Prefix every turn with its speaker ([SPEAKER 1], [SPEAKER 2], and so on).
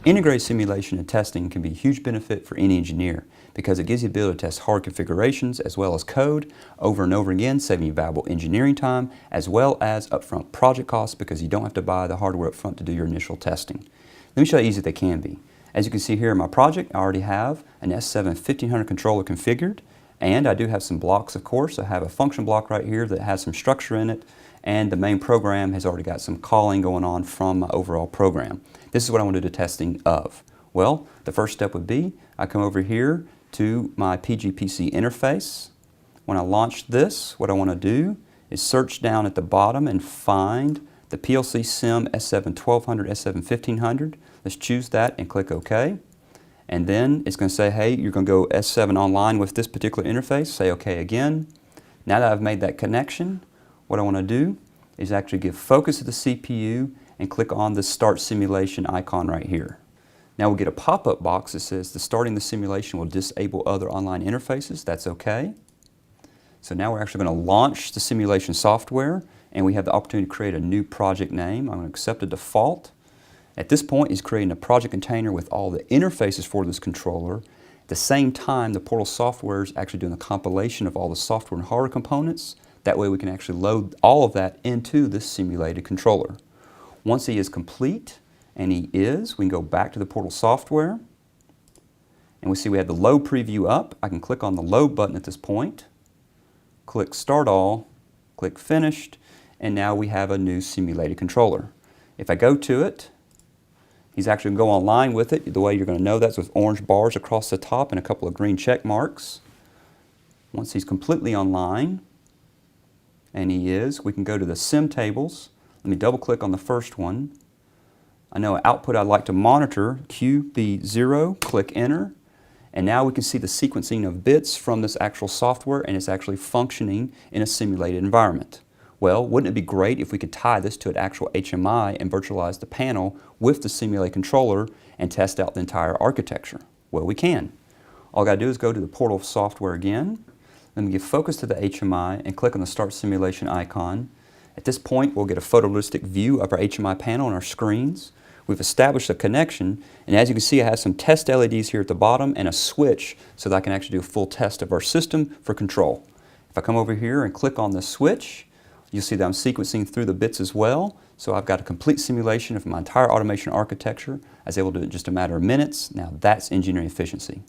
[SPEAKER 1] Integrated simulation and testing can be a huge benefit for any engineer because it gives you the ability to test hard configurations as well as code over and over again, saving you valuable engineering time as well as upfront project costs because you don't have to buy the hardware upfront to do your initial testing. Let me show you how easy they can be. As you can see here in my project, I already have an S7 1500 controller configured, and I do have some blocks, of course. I have a function block right here that has some structure in it, and the main program has already got some calling going on from my overall program. This is what I want to do the testing of. Well, the first step would be I come over here to my PGPC interface. When I launch this, what I want to do is search down at the bottom and find the PLC Sim S7 1200, S7 1500. Let's choose that and click OK. And then it's going to say, hey, you're going to go S7 online with this particular interface. Say OK again. Now that I've made that connection, what I want to do is actually give focus to the CPU and click on the Start Simulation icon right here. Now we'll get a pop-up box that says the starting the simulation will disable other online interfaces. That's okay. So now we're actually going to launch the simulation software, and we have the opportunity to create a new project name. I'm going to accept a default. At this point, he's creating a project container with all the interfaces for this controller. At the same time, the Portal software is actually doing a compilation of all the software and hardware components. That way we can actually load all of that into this simulated controller. Once he is complete, and he is, we can go back to the Portal software, and we see we have the load preview up. I can click on the load button at this point, click Start All, click Finished, and now we have a new simulated controller. If I go to it, he's actually going to go online with it. The way you're going to know that's with orange bars across the top and a couple of green check marks. Once he's completely online, and he is, we can go to the sim tables. Let me double click on the first one. I know output I'd like to monitor, QB0, click enter, and now we can see the sequencing of bits from this actual software, and it's actually functioning in a simulated environment. Well, wouldn't it be great if we could tie this to an actual HMI and virtualize the panel with the simulated controller and test out the entire architecture? Well, we can. All I got to do is go to the Portal software again. Let me give focus to the HMI and click on the Start Simulation icon. At this point, we'll get a photorealistic view of our HMI panel on our screens. We've established a connection, and as you can see, I have some test LEDs here at the bottom and a switch so that I can actually do a full test of our system for control. If I come over here and click on the switch, you'll see that I'm sequencing through the bits as well. So I've got a complete simulation of my entire automation architecture. I was able to do it in just a matter of minutes. Now that's engineering efficiency.